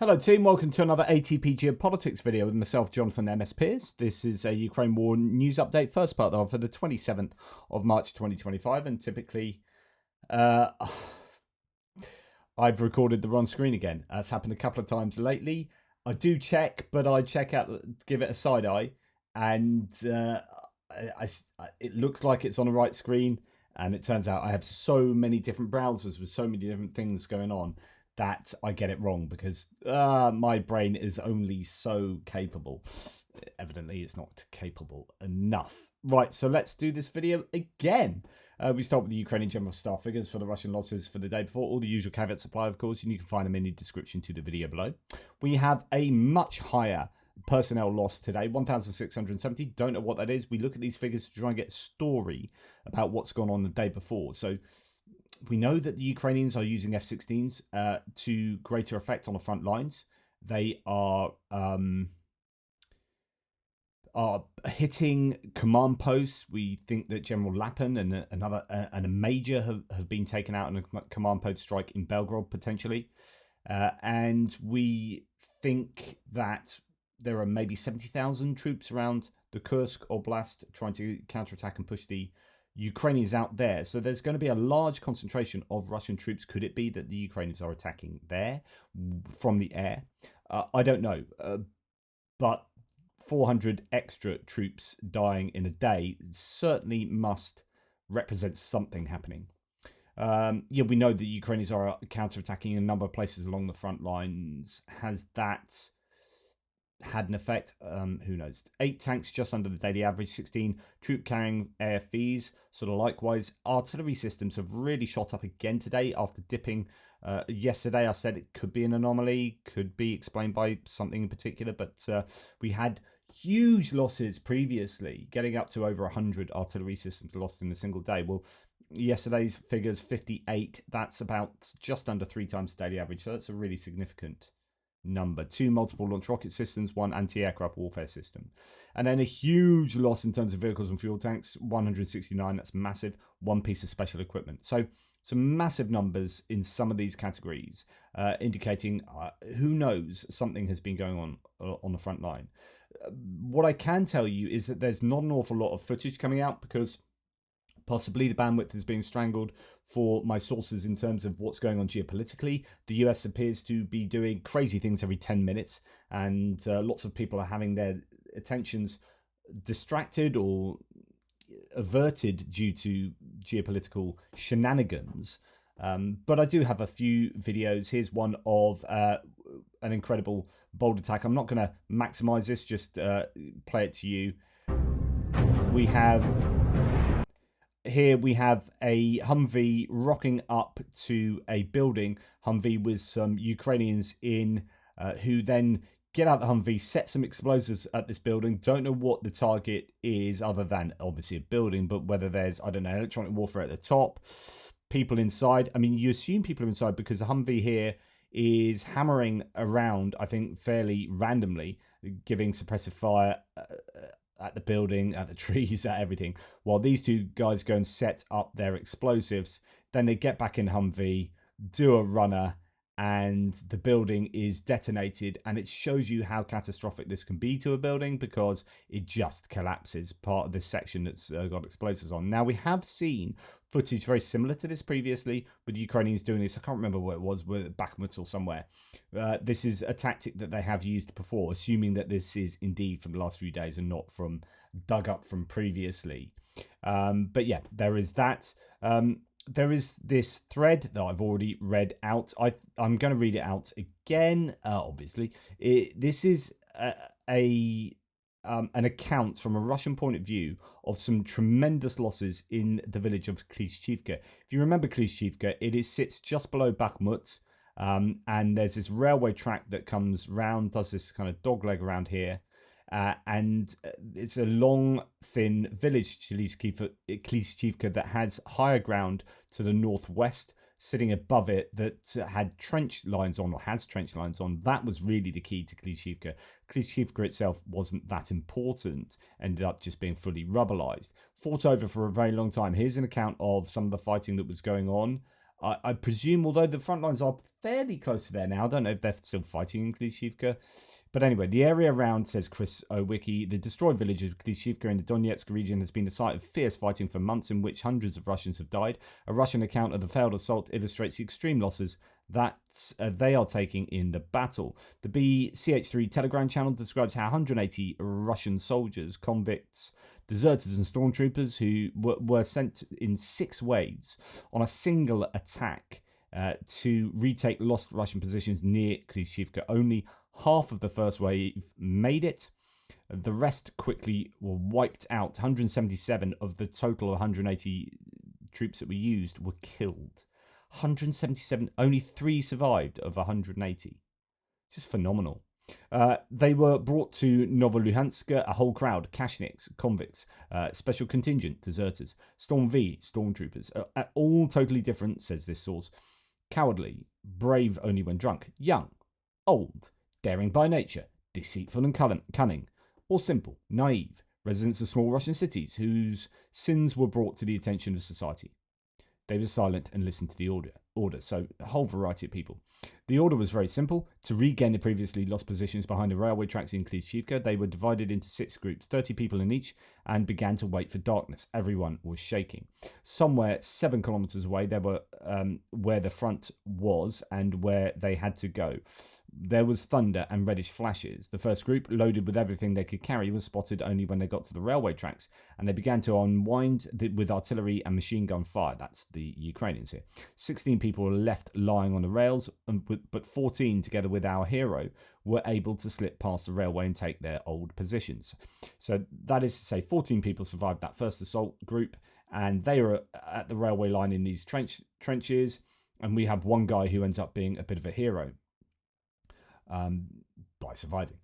Hello team, welcome to another ATP Geopolitics video with myself, Jonathan MS Pearce. This is a Ukraine war news update, first part though, for the 27th of March 2025, and typically I've recorded the wrong screen again. That's happened a couple of times lately. I do check, but I check out, give it a side eye, and it looks like it's on the right screen, and it turns out I have so many different browsers with so many different things going on that I get it wrong because my brain is only so capable. Evidently, it's not capable enough. Right, so let's do this video again. We start with the Ukrainian General Staff figures for the Russian losses for the day before. All the usual caveats apply, of course, and you can find them in the description to the video below. We have a much higher personnel loss today, 1,670. Don't know what that is. We look at these figures to try and get a story about what's gone on the day before. So we know that the Ukrainians are using F-16s to greater effect on the front lines. They are hitting command posts. We think that General Lapin and a major have been taken out in a command post strike in Belgorod potentially, and we think that there are maybe 70,000 troops around the Kursk Oblast trying to counterattack and push the Ukrainians out there. So there's going to be a large concentration of Russian troops. Could it be that the Ukrainians are attacking there from the air? I don't know. But 400 extra troops dying in a day certainly must represent something happening. Yeah, we know the Ukrainians are counterattacking in a number of places along the front lines. Has that had an effect? Who knows? 8 tanks just under the daily average, 16 troop carrying AFVs. Sort of likewise, artillery systems have really shot up again today after dipping. Yesterday I said it could be an anomaly, could be explained by something in particular, but we had huge losses previously, getting up to over 100 artillery systems lost in a single day. Well, yesterday's figures 58. That's about just under 3 times the daily average, so that's a really significant number. 2 multiple launch rocket systems, 1 anti-aircraft warfare system, and then a huge loss in terms of vehicles and fuel tanks, 169. That's massive. 1 piece of special equipment. So some massive numbers in some of these categories, indicating who knows, something has been going on the front line. What I can tell you is that there's not an awful lot of footage coming out because possibly the bandwidth is being strangled for my sources in terms of what's going on geopolitically. The US appears to be doing crazy things every 10 minutes, and lots of people are having their attentions distracted or averted due to geopolitical shenanigans. But I do have a few videos. Here's one of an incredible bold attack. I'm not going to maximize this, just play it to you. Here we have a Humvee rocking up to a building. Humvee with some Ukrainians in, who then get out the Humvee, set some explosives at this building. Don't know what the target is other than obviously a building, but whether there's, I don't know, electronic warfare at the top, people inside. I mean, you assume people are inside because the Humvee here is hammering around, I think, fairly randomly, giving suppressive fire at the building, at the trees, at everything, while these 2 guys go and set up their explosives. Then they get back in Humvee, do a runner, and the building is detonated. And it shows you how catastrophic this can be to a building because it just collapses part of this section that's got explosives on. Now, we have seen footage very similar to this previously with the Ukrainians doing this. I can't remember where it was, with Bakhmut or somewhere. This is a tactic that they have used before, assuming that this is indeed from the last few days and not from dug up from previously. But yeah, there is that. There is this thread that I've already read out. I'm going to read it out again, obviously. This is an account from a Russian point of view of some tremendous losses in the village of Klishchiivka. If you remember Klishchiivka, sits just below Bakhmut, and there's this railway track that comes round, does this kind of dogleg around here, and it's a long, thin village, Klishchiivka, that has higher ground to the northwest, sitting above it, that had trench lines on, or has trench lines on. That was really the key to Klishchiivka. Klishchiivka itself wasn't that important, ended up just being fully rubberized. Fought over for a very long time. Here's an account of some of the fighting that was going on I presume, although the front lines are fairly close to there now, I don't know if they're still fighting in Klishchiivka. But anyway, the area around, says Chris Owicki, the destroyed village of Klishchiivka in the Donetsk region has been the site of fierce fighting for months in which hundreds of Russians have died. A Russian account of the failed assault illustrates the extreme losses that they are taking in the battle. The BCH3 Telegram channel describes how 180 Russian soldiers, convicts, deserters and stormtroopers who were sent in 6 waves on a single attack to retake lost Russian positions near Klishchiivka. Only half of the first wave made it. The rest quickly were wiped out. 177 of the total 180 troops that were used were killed. 177, only 3 survived of 180. Just phenomenal. They were brought to Novoluhansk, a whole crowd, Kashniks, convicts, special contingent, deserters, Storm V, stormtroopers, all totally different, says this source. Cowardly, brave only when drunk, young, old, daring by nature, deceitful and cunning, or simple, naive, residents of small Russian cities whose sins were brought to the attention of society. They were silent and listened to the order. So a whole variety of people. The order was very simple. To regain the previously lost positions behind the railway tracks in Klishchiivka, they were divided into 6 groups, 30 people in each, and began to wait for darkness. Everyone was shaking. Somewhere 7 kilometers away, there were where the front was and where they had to go. There was thunder and reddish flashes. The first group, loaded with everything they could carry, was spotted only when they got to the railway tracks, and they began to unwind with artillery and machine gun fire. That's the Ukrainians here. 16 people were left lying on the rails, but 14, together with our hero, were able to slip past the railway and take their old positions. So that is to say, 14 people survived that first assault group, and they were at the railway line in these trenches, and we have one guy who ends up being a bit of a hero by surviving.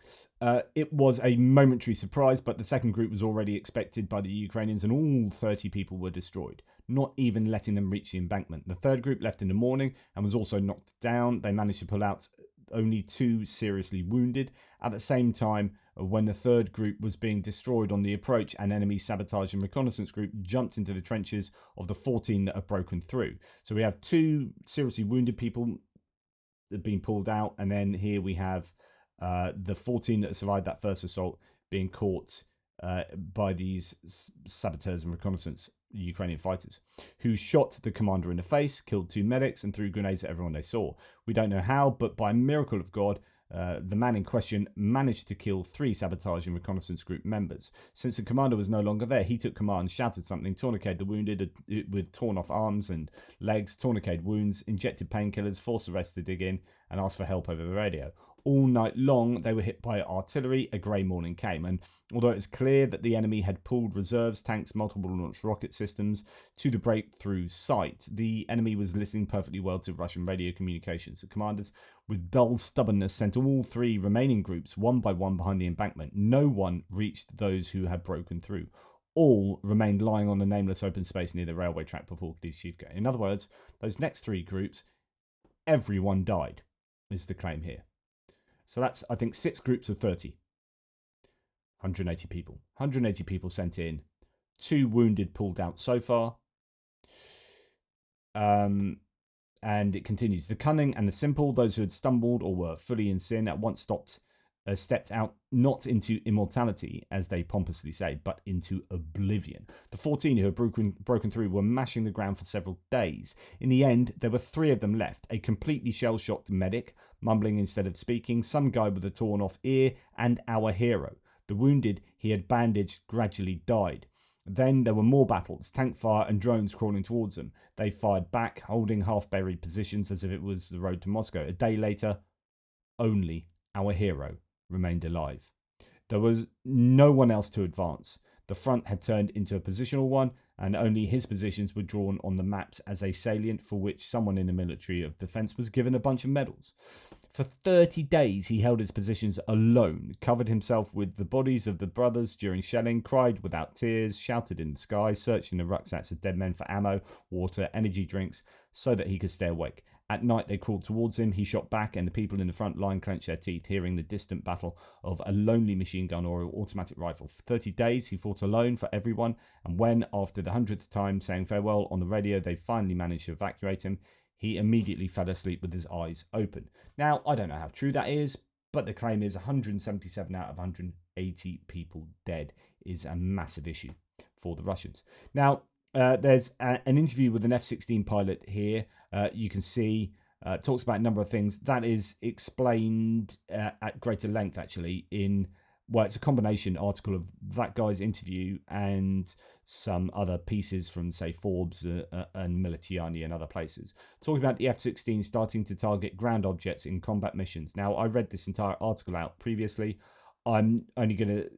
It was a momentary surprise, but the second group was already expected by the Ukrainians, and all 30 people were destroyed, not even letting them reach the embankment. The third group left in the morning and was also knocked down. They managed to pull out only 2 seriously wounded. At the same time, when the third group was being destroyed on the approach, an enemy sabotage and reconnaissance group jumped into the trenches of the 14 that have broken through. So we have 2 seriously wounded people that have been pulled out, and then here we have the 14 that survived that first assault being caught by these saboteurs and reconnaissance Ukrainian fighters, who shot the commander in the face, killed 2 medics, and threw grenades at everyone they saw. We don't know how, but by a miracle of God, the man in question managed to kill 3 sabotage and reconnaissance group members. Since the commander was no longer there, he took command, shouted something, tourniqueted the wounded with torn off arms and legs, tourniqueted wounds, injected painkillers, forced the rest to dig in, and asked for help over the radio. All night long, they were hit by artillery. A grey morning came, and although it was clear that the enemy had pulled reserves, tanks, multiple launch rocket systems to the breakthrough site, the enemy was listening perfectly well to Russian radio communications. The commanders, with dull stubbornness, sent all 3 remaining groups one by one behind the embankment. No one reached those who had broken through. All remained lying on the nameless open space near the railway track before Klishchiivka. In other words, those next 3 groups, everyone died, is the claim here. So that's, I think, 6 groups of 30. 180 people. 180 people sent in. 2 wounded pulled out so far. And it continues. The cunning and the simple, those who had stumbled or were fully in sin, at once stepped out not into immortality, as they pompously say, but into oblivion. The 14 who had broken through were mashing the ground for several days. In the end, there were 3 of them left. A completely shell-shocked medic, mumbling instead of speaking, some guy with a torn-off ear, and our hero. The wounded he had bandaged gradually died. Then there were more battles, tank fire and drones crawling towards them. They fired back, holding half-buried positions as if it was the road to Moscow. A day later, only our hero remained alive. There was no one else to advance. The front had turned into a positional one, and only his positions were drawn on the maps as a salient for which someone in the military of defense was given a bunch of medals. For 30 days he held his positions alone, covered himself with the bodies of the brothers during shelling, cried without tears, shouted in the sky, searched in the rucksacks of dead men for ammo, water, energy drinks, so that he could stay awake. At night they crawled towards him, he shot back, and the people in the front line clenched their teeth, hearing the distant battle of a lonely machine gun or automatic rifle. For 30 days he fought alone for everyone, and when, after the 100th time saying farewell on the radio, they finally managed to evacuate him, he immediately fell asleep with his eyes open. Now, I don't know how true that is, but the claim is 177 out of 180 people dead is a massive issue for the Russians. Now, there's an interview with an F-16 pilot here. You can see talks about a number of things. That is explained at greater length, actually, it's a combination article of that guy's interview and some other pieces from, say, Forbes and Militiani and other places, talking about the F-16 starting to target ground objects in combat missions. Now, I read this entire article out previously. I'm only going to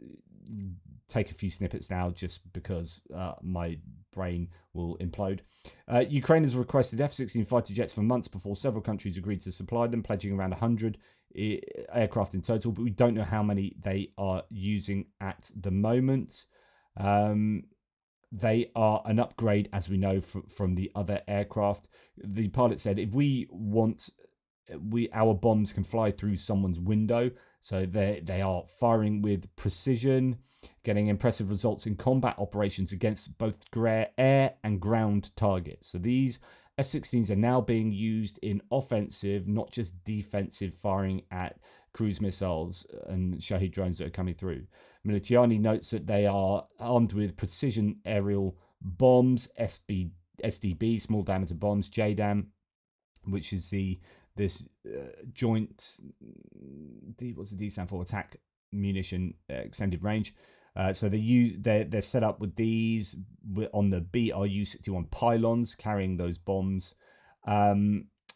take a few snippets now just because my brain will implode. Ukraine has requested F-16 fighter jets for months before several countries agreed to supply them, pledging around 100 aircraft in total, but we don't know how many they are using at the moment. They are an upgrade, as we know, from the other aircraft. The pilot said, if we want, our bombs can fly through someone's window. So they are firing with precision, getting impressive results in combat operations against both air and ground targets. So these F-16s are now being used in offensive, not just defensive, firing at cruise missiles and Shahed drones that are coming through. Militiani notes that they are armed with precision aerial bombs, SDB, small diameter bombs, JDAM, which is this joint, what's the D stand for? Attack munition extended range. So they're set up with these on the BRU-61 pylons carrying those bombs.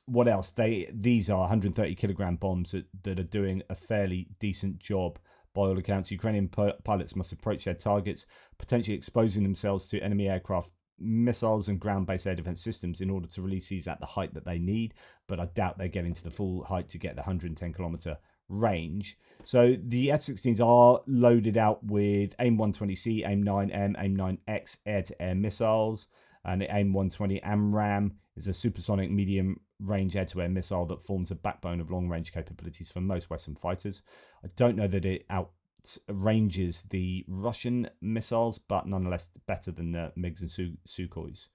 What else? These are 130 kilogram bombs that are doing a fairly decent job by all accounts. Ukrainian pilots must approach their targets, potentially exposing themselves to enemy aircraft, missiles and ground-based air defense systems in order to release these at the height that they need, but I doubt they're getting to the full height to get the 110 kilometer range. So the F-16s are loaded out with AIM-120C, AIM-9M, AIM-9X air-to-air missiles, and the AIM-120 AMRAAM is a supersonic medium-range air-to-air missile that forms a backbone of long-range capabilities for most Western fighters. I don't know that it outranges the Russian missiles, but nonetheless better than the MiGs and Sukhois.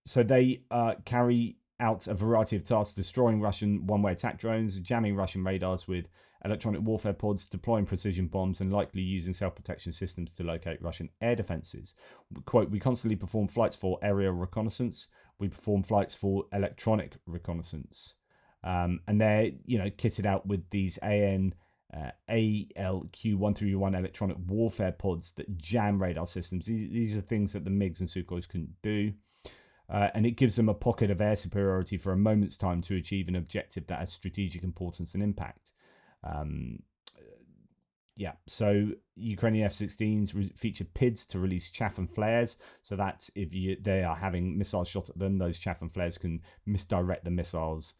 So they carry out a variety of tasks, destroying Russian one-way attack drones, jamming Russian radars with electronic warfare pods, deploying precision bombs, and likely using self-protection systems to locate Russian air defenses. Quote, we constantly perform flights for aerial reconnaissance. We perform flights for electronic reconnaissance. And they're, kitted out with these ALQ-131 electronic warfare pods that jam radar systems. These are things that the MiGs and Sukhois couldn't do. And it gives them a pocket of air superiority for a moment's time to achieve an objective that has strategic importance and impact. So Ukrainian F-16s feature PIDs to release chaff and flares, so that if they are having missiles shot at them, those chaff and flares can misdirect the missiles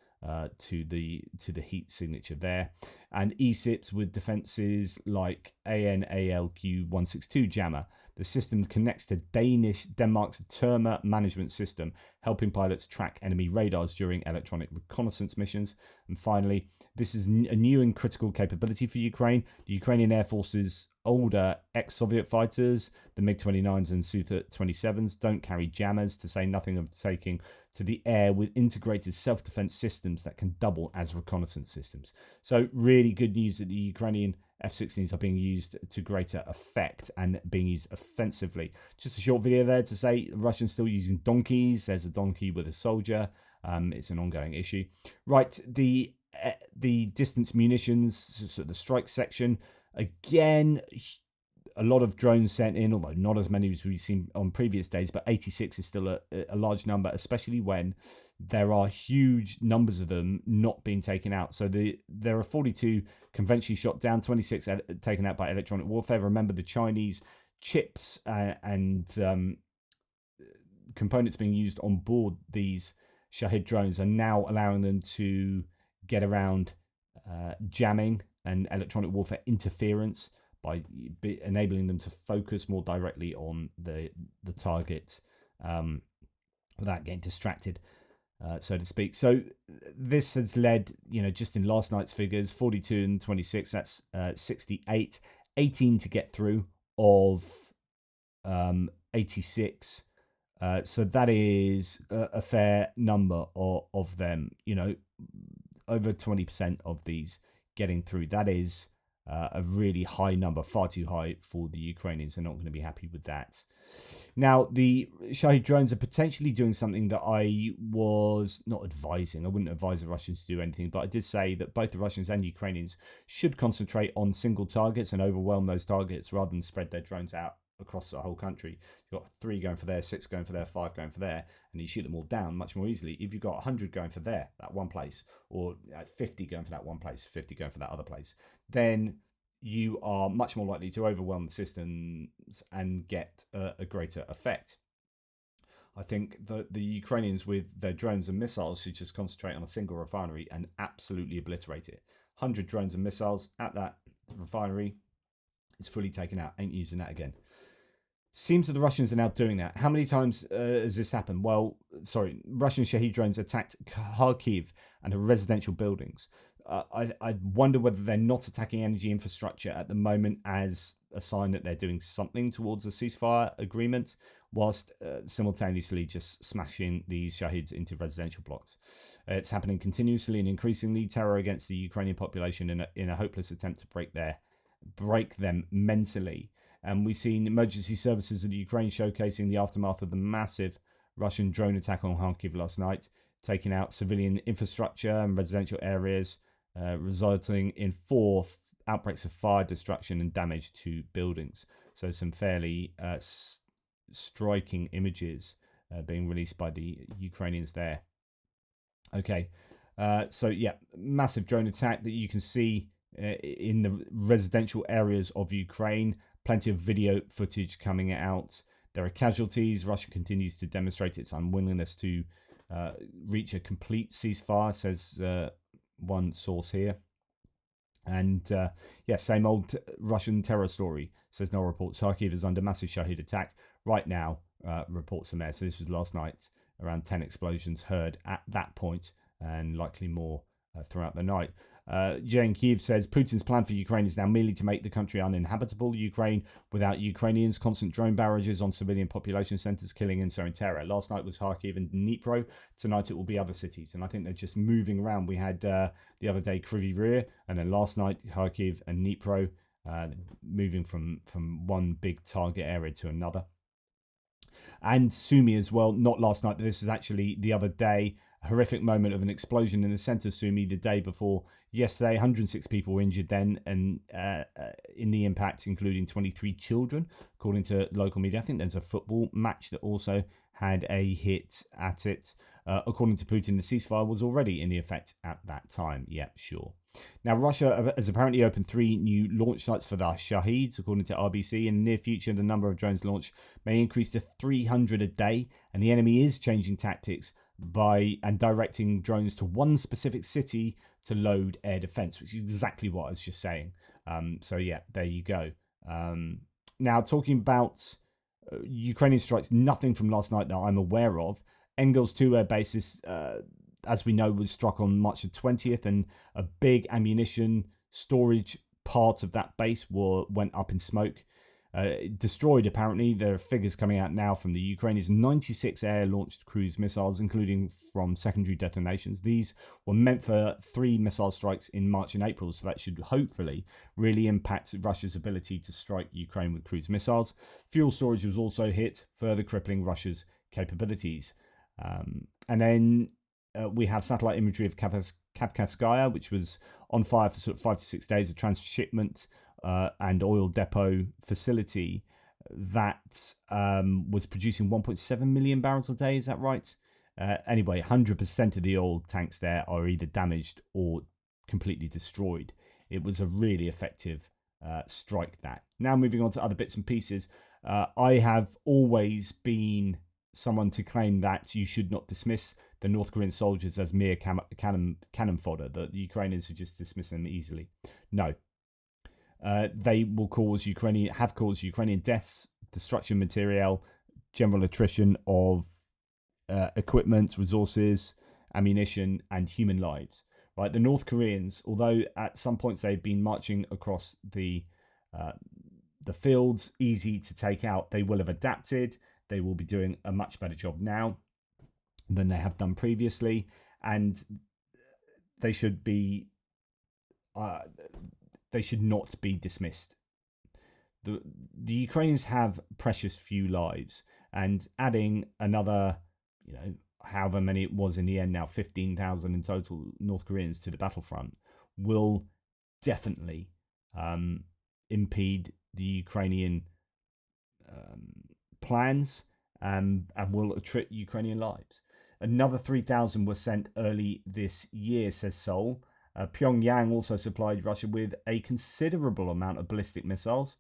to the heat signature there. And ESIPs with defenses like ANALQ-162 jammer. The system connects to Denmark's Terma management system, helping pilots track enemy radars during electronic reconnaissance missions. And finally, this is a new and critical capability for Ukraine. The Ukrainian Air Force's older ex-Soviet fighters, the MiG-29s and Su-27s, don't carry jammers, to say nothing of taking to the air with integrated self-defense systems that can double as reconnaissance systems. So really good news that the Ukrainian F-16s are being used to greater effect and being used offensively. Just a short video there to say Russians still using donkeys. There's a donkey with a soldier. It's an ongoing issue. Right, the distance munitions, so the strike section, again, a lot of drones sent in, although not as many as we've seen on previous days, but 86 is still a large number, especially when there are huge numbers of them not being taken out. So there are 42 conventionally shot down, 26 taken out by electronic warfare. Remember, the Chinese chips and components being used on board these Shahed drones are now allowing them to get around jamming and electronic warfare interference by enabling them to focus more directly on the target without getting distracted, so to speak. So this has led, just in last night's figures, 42 and 26, that's 68, 18 to get through of 86 So that is a fair number of them. Over 20% of these getting through. That is a really high number, far too high for the Ukrainians. They're not going to be happy with that. Now, the Shahed drones are potentially doing something that I was not advising. I wouldn't advise the Russians to do anything, but I did say that both the Russians and Ukrainians should concentrate on single targets and overwhelm those targets rather than spread their drones out across the whole country. You've got 3 going for there, 6 going for there, 5 going for there, and you shoot them all down much more easily. If you've got 100 going for there, that one place, or 50 going for that one place, 50 going for that other place, then you are much more likely to overwhelm the systems and get a greater effect. I think the Ukrainians with their drones and missiles should just concentrate on a single refinery and absolutely obliterate it. 100 drones and missiles at that refinery, it's fully taken out. Ain't using that again. Seems that the Russians are now doing that. How many times has this happened? Well, sorry, Russian Shahed drones attacked Kharkiv and residential buildings. I wonder whether they're not attacking energy infrastructure at the moment as a sign that they're doing something towards a ceasefire agreement, whilst simultaneously just smashing these Shaheds into residential blocks. It's happening continuously and increasingly. Terror against the Ukrainian population in a hopeless attempt to break them mentally. And we've seen emergency services of the Ukraine showcasing the aftermath of the massive Russian drone attack on Kharkiv last night, taking out civilian infrastructure and residential areas, resulting in 4 outbreaks of fire, destruction, and damage to buildings. So some fairly striking images being released by the Ukrainians there. Okay, so yeah, massive drone attack that you can see in the residential areas of Ukraine. Plenty of video footage coming out. There are casualties. Russia continues to demonstrate its unwillingness to reach a complete ceasefire, says one source here. And yeah, same old Russian terror story, says no reports. Kharkiv is under massive Shahed attack right now, reports the mayor. So this was last night. Around 10 explosions heard at that point, and likely more throughout the night. Jane Kiev says Putin's plan for Ukraine is now merely to make the country uninhabitable. Ukraine without Ukrainians, constant drone barrages on civilian population centers, killing and sowing terror. Last night was Kharkiv and Dnipro. Tonight it will be other cities, and I think they're just moving around. We had the other day Kryvyi Rih, and then last night Kharkiv and Dnipro, moving from one big target area to another. And Sumy as well. Not last night, but this was actually the other day. A horrific moment of an explosion in the centre of Sumy the day before yesterday. 106 people were injured then, and in the impact, including 23 children, according to local media. I think there's a football match that also had a hit at it. According to Putin, the ceasefire was already in effect at that time. Yeah, sure. Now, Russia has apparently opened 3 new launch sites for the Shaheds, according to RBC. In the near future, the number of drones launched may increase to 300 a day, and the enemy is changing tactics by directing drones to one specific city to load air defense, which is exactly what I was just saying. So yeah, there you go. Now, talking about Ukrainian strikes, nothing from last night that I'm aware of. Engels 2 air bases, as we know, was struck on March the 20th, and a big ammunition storage part of that base went up in smoke. Destroyed, apparently. There are figures coming out now from the Ukrainians. 96 air-launched cruise missiles, including from secondary detonations. These were meant for 3 missile strikes in March and April, so that should hopefully really impact Russia's ability to strike Ukraine with cruise missiles. Fuel storage was also hit, further crippling Russia's capabilities. And then we have satellite imagery of Kavkazskaya, which was on fire for sort of 5 to 6 days, a transshipment and oil depot facility that was producing 1.7 million barrels a day. Is that right? Anyway, 100% of the oil tanks there are either damaged or completely destroyed. It was a really effective strike that. Now moving on to other bits and pieces. I have always been someone to claim that you should not dismiss the North Korean soldiers as mere cannon fodder, that the Ukrainians should just dismiss them easily. No. They will have caused Ukrainian deaths, destruction material, general attrition of equipment, resources, ammunition, and human lives. Right, the North Koreans, although at some points they've been marching across the fields, easy to take out, they will have adapted. they will be doing a much better job now than they have done previously, and they should not be dismissed. The Ukrainians have precious few lives, and adding another, however many it was in the end now, 15,000 in total North Koreans to the battlefront will definitely impede the Ukrainian plans and will attract Ukrainian lives. Another 3,000 were sent early this year, says Seoul. Pyongyang also supplied Russia with a considerable amount of ballistic missiles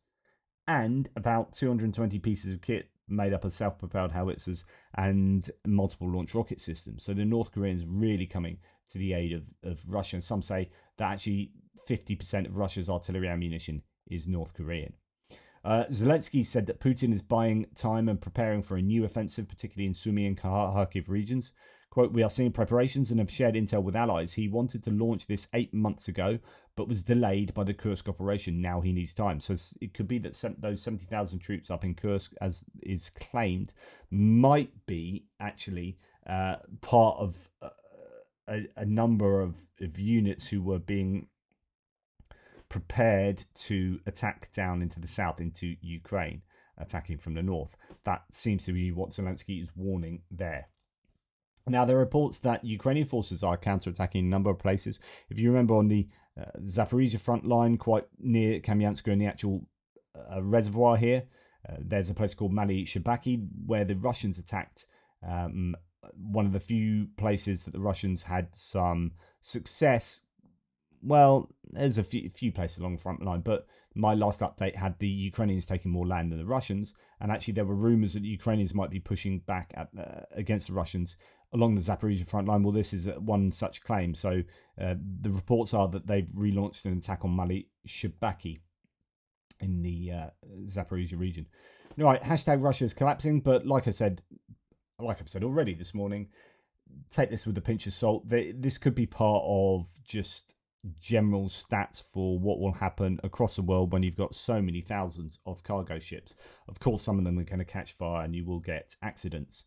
and about 220 pieces of kit made up of self-propelled howitzers and multiple launch rocket systems. So the North Koreans really coming to the aid of Russia. And some say that actually 50% of Russia's artillery ammunition is North Korean. Zelensky said that Putin is buying time and preparing for a new offensive, particularly in Sumy and Kharkiv regions. Quote, "We are seeing preparations and have shared intel with allies. He wanted to launch this 8 months ago, but was delayed by the Kursk operation. Now he needs time." So it could be that those 70,000 troops up in Kursk, as is claimed, might be actually part of a number of units who were being prepared to attack down into the south, into Ukraine, attacking from the north. That seems to be what Zelensky is warning there. Now, there are reports that Ukrainian forces are counterattacking a number of places. If you remember, on the Zaporizhia front line, quite near Kamyansk in the actual reservoir here, there's a place called Mali Shabaki where the Russians attacked. One of the few places that the Russians had some success. Well, there's a few places along the front line, but my last update had the Ukrainians taking more land than the Russians, and actually there were rumours that the Ukrainians might be pushing back against the Russians along the Zaporizhia front line. Well, this is one such claim. So the reports are that they've relaunched an attack on Mali Shabaki in the Zaporizhia region. All right, hashtag Russia is collapsing, but like I've said already this morning, take this with a pinch of salt. This could be part of just general stats for what will happen across the world when you've got so many thousands of cargo ships. Of course, some of them are going to catch fire and you will get accidents.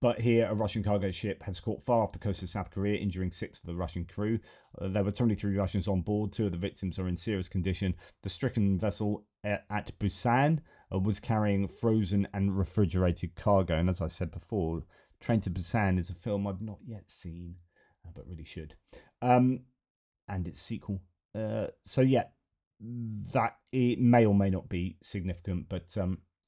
But here, a Russian cargo ship has caught fire off the coast of South Korea, injuring 6 of the Russian crew. There were 23 Russians on board. 2 of the victims are in serious condition. The stricken vessel at Busan was carrying frozen and refrigerated cargo. And as I said before, Train to Busan is a film I've not yet seen, but really should. And its sequel. So yeah, that it may or may not be significant, but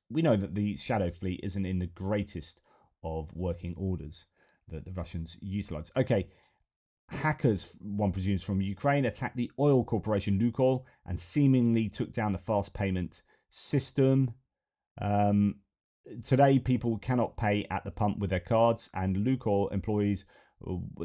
we know that the Shadow fleet isn't in the greatest of working orders that the Russians utilize. Okay, hackers, one presumes from Ukraine, attacked the oil corporation Lukoil and seemingly took down the fast payment system. Today, people cannot pay at the pump with their cards, and Lukoil employees,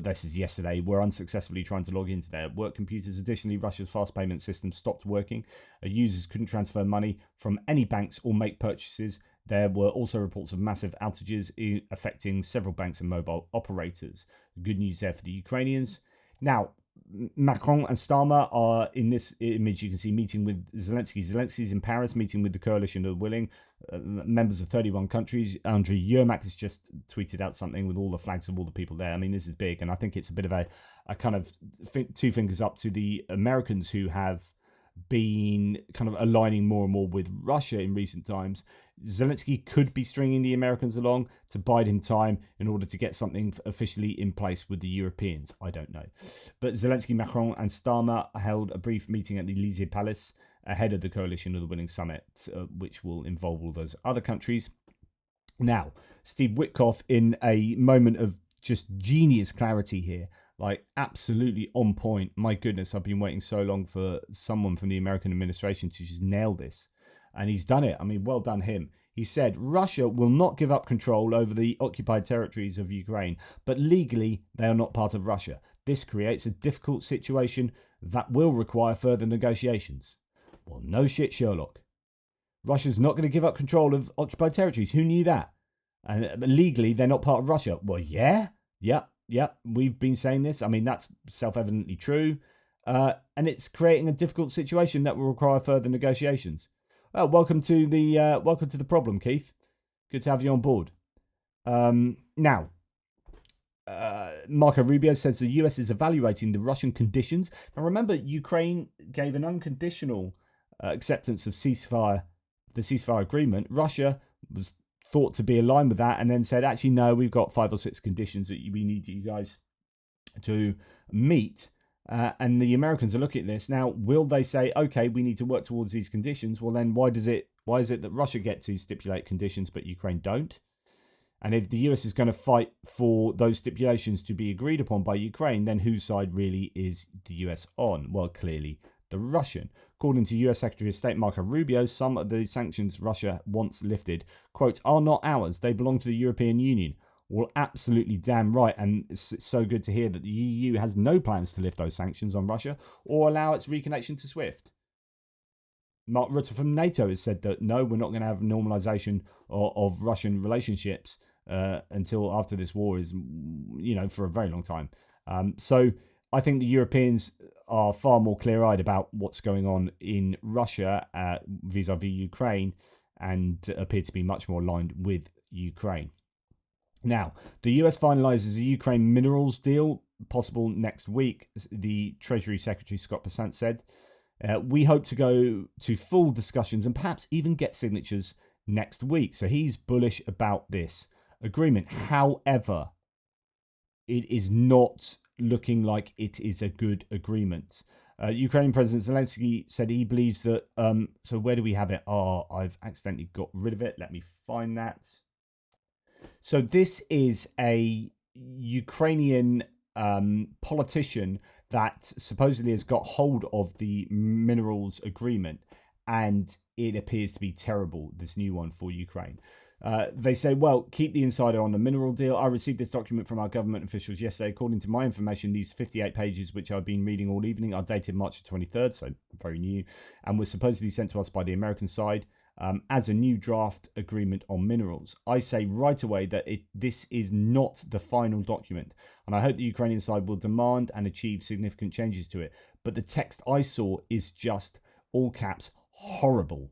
this is yesterday, were unsuccessfully trying to log into their work computers. Additionally, Russia's fast payment system stopped working. Users couldn't transfer money from any banks or make purchases. There were also reports of massive outages affecting several banks and mobile operators. Good news there for the Ukrainians. Now, Macron and Starmer are in this image. You can see meeting with Zelensky. Zelensky's in Paris meeting with the coalition of the willing, members of 31 countries. Andriy Yermak has just tweeted out something with all the flags of all the people there. I mean, this is big, and I think it's a bit of a kind of 2 fingers up to the Americans who have been kind of aligning more and more with Russia in recent times. Zelensky could be stringing the Americans along to bide him time in order to get something officially in place with the Europeans. I don't know. But Zelensky, Macron and Starmer held a brief meeting at the Élysée Palace ahead of the coalition of the winning summit, which will involve all those other countries. Now, Steve Witkoff, in a moment of just genius clarity here, like absolutely on point. My goodness, I've been waiting so long for someone from the American administration to just nail this. And he's done it. I mean, well done him. He said, Russia will not give up control over the occupied territories of Ukraine, but legally they are not part of Russia. This creates a difficult situation that will require further negotiations. Well, no shit, Sherlock. Russia's not going to give up control of occupied territories. Who knew that? And legally, they're not part of Russia. Well, yeah, we've been saying this. I mean, that's self-evidently true. And it's creating a difficult situation that will require further negotiations. Well, welcome to the problem, Keith. Good to have you on board. Now, Marco Rubio says the US is evaluating the Russian conditions. Now, remember, Ukraine gave an unconditional acceptance of the ceasefire agreement. Russia was thought to be aligned with that and then said, actually, no, we've got 5 or 6 conditions that we need you guys to meet. And the Americans are looking at this. Now, will they say, okay, we need to work towards these conditions? Well, then why is it that Russia gets to stipulate conditions but Ukraine don't? And if the US is going to fight for those stipulations to be agreed upon by Ukraine, then whose side really is the US on? Well, clearly the Russian. According to US Secretary of State Marco Rubio, some of the sanctions Russia wants lifted, quote, are not ours. They belong to the European Union. Well, absolutely damn right. And it's so good to hear that the EU has no plans to lift those sanctions on Russia or allow its reconnection to SWIFT. Mark Rutte from NATO has said that no, we're not going to have normalization of Russian relationships until after this war is, for a very long time. So I think the Europeans are far more clear-eyed about what's going on in Russia vis-a-vis Ukraine and appear to be much more aligned with Ukraine. Now, the US finalizes a Ukraine minerals deal, possible next week, the Treasury Secretary Scott Bessent said. We hope to go to full discussions and perhaps even get signatures next week. So he's bullish about this agreement. However, it is not looking like it is a good agreement. Ukrainian President Zelensky said he believes that... so where do we have it? Oh, I've accidentally got rid of it. Let me find that. So this is a Ukrainian politician that supposedly has got hold of the minerals agreement, and it appears to be terrible, this new one for Ukraine. They say, well, keep the insider on the mineral deal. I received this document from our government officials yesterday. According to my information, these 58 pages, which I've been reading all evening, are dated March 23rd, so very new, and were supposedly sent to us by the American side as a new draft agreement on minerals. I say right away that this is not the final document, and I hope the Ukrainian side will demand and achieve significant changes to it. But the text I saw is just, all caps, horrible.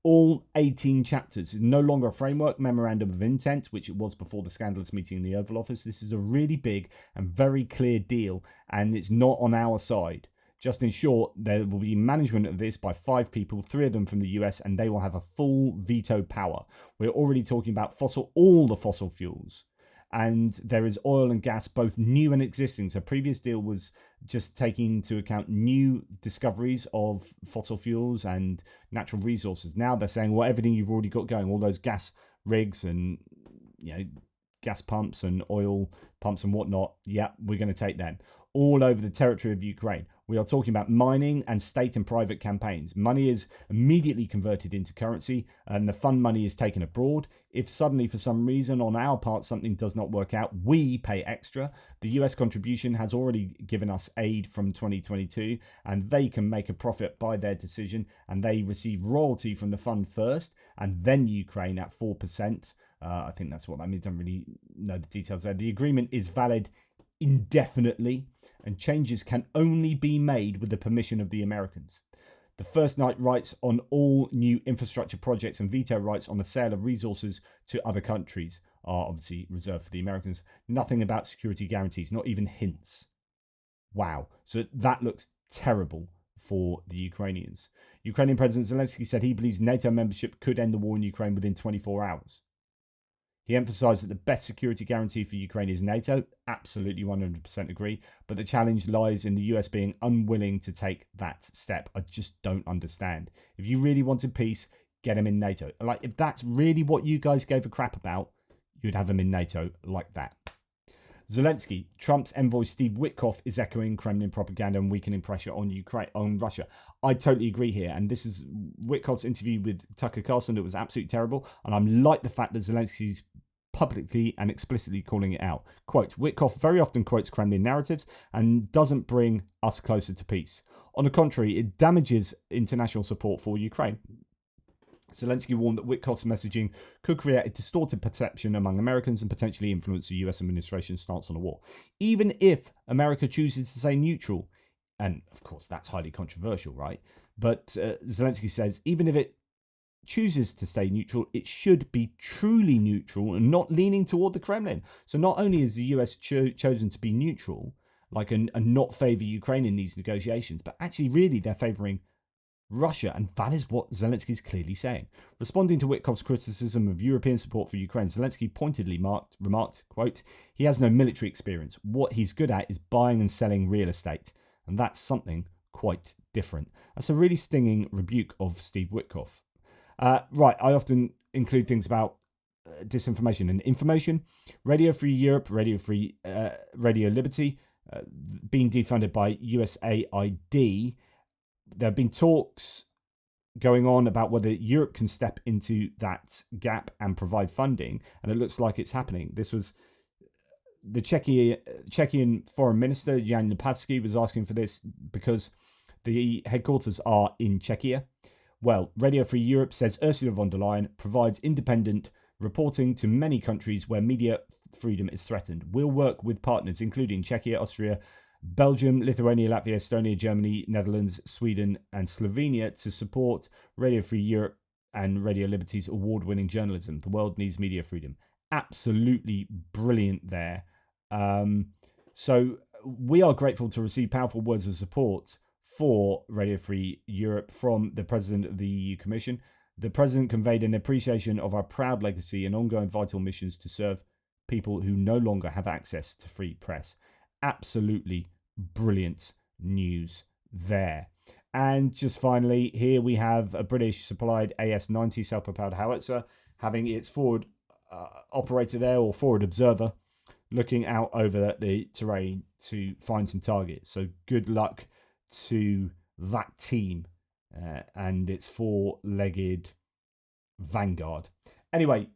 All 18 chapters is no longer a framework memorandum of intent, which it was before the scandalous meeting in the Oval Office. This is a really big and very clear deal, and it's not on our side. Just in short, there will be management of this by 5 people, 3 of them from the US, and they will have a full veto power. We're already talking about all the fossil fuels. And there is oil and gas, both new and existing. So previous deal was just taking into account new discoveries of fossil fuels and natural resources. Now they're saying, well, everything you've already got going, all those gas rigs and gas pumps and oil pumps and whatnot, yeah, we're going to take them all over the territory of Ukraine. We are talking about mining and state and private campaigns. Money is immediately converted into currency and the fund money is taken abroad. If suddenly, for some reason, on our part, something does not work out, we pay extra. The US contribution has already given us aid from 2022 and they can make a profit by their decision, and they receive royalty from the fund first and then Ukraine at 4%. I think that's what that means. I don't really know the details there. The agreement is valid indefinitely, and changes can only be made with the permission of the Americans. The first night rights on all new infrastructure projects and veto rights on the sale of resources to other countries are obviously reserved for the Americans. Nothing about security guarantees, not even hints. Wow. So that looks terrible for the Ukrainians. Ukrainian President Zelensky said he believes NATO membership could end the war in Ukraine within 24 hours. He emphasized that the best security guarantee for Ukraine is NATO. Absolutely 100% agree. But the challenge lies in the US being unwilling to take that step. I just don't understand. If you really wanted peace, get him in NATO. Like, if that's really what you guys gave a crap about, you'd have him in NATO like that. Zelensky, Trump's envoy Steve Witkoff is echoing Kremlin propaganda and weakening pressure on Russia. I totally agree here, and this is Witkoff's interview with Tucker Carlson that was absolutely terrible, and I like the fact that Zelensky's publicly and explicitly calling it out. Quote, Witkoff very often quotes Kremlin narratives and doesn't bring us closer to peace. On the contrary, it damages international support for Ukraine. Zelensky warned that Witkoff's messaging could create a distorted perception among Americans and potentially influence the US administration's stance on the war. Even if America chooses to stay neutral, and of course that's highly controversial, right? But Zelensky says, even if it chooses to stay neutral, it should be truly neutral and not leaning toward the Kremlin. So not only is the US chosen to be neutral, like and not favour Ukraine in these negotiations, but actually really they're favouring Russia, and that is what Zelensky is clearly saying. Responding to Witkoff's criticism of European support for Ukraine, Zelensky pointedly remarked, quote, he has no military experience. What he's good at is buying and selling real estate, and that's something quite different. That's a really stinging rebuke of Steve Witkoff. Right, I often include things about disinformation and information. Radio Free Europe, Radio Liberty, being defunded by USAID. There have been talks going on about whether Europe can step into that gap and provide funding, and it looks like it's happening. This was the Czechian Foreign Minister, Jan Lipavsky, was asking for this because the headquarters are in Czechia. Well, Radio Free Europe says Ursula von der Leyen provides independent reporting to many countries where media freedom is threatened. We'll work with partners including Czechia, Austria, Belgium, Lithuania, Latvia, Estonia, Germany, Netherlands, Sweden, and Slovenia to support Radio Free Europe and Radio Liberty's award-winning journalism. The world needs media freedom. Absolutely brilliant there. So we are grateful to receive powerful words of support for Radio Free Europe from the President of the EU Commission. The President conveyed an appreciation of our proud legacy and ongoing vital missions to serve people who no longer have access to free press. Absolutely brilliant news there. And just finally, here we have a British supplied AS-90 self-propelled howitzer having its forward operator there, or forward observer, looking out over the terrain to find some targets. So good luck to that team and its four-legged vanguard. Anyway,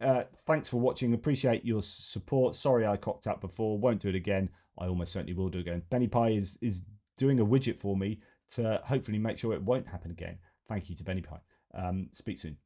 thanks for watching. Appreciate your support. Sorry I cocked up before. Won't do it again. I almost certainly will do it again. Benny Pie is doing a widget for me to hopefully make sure it won't happen again. Thank you to Benny Pie. Speak soon.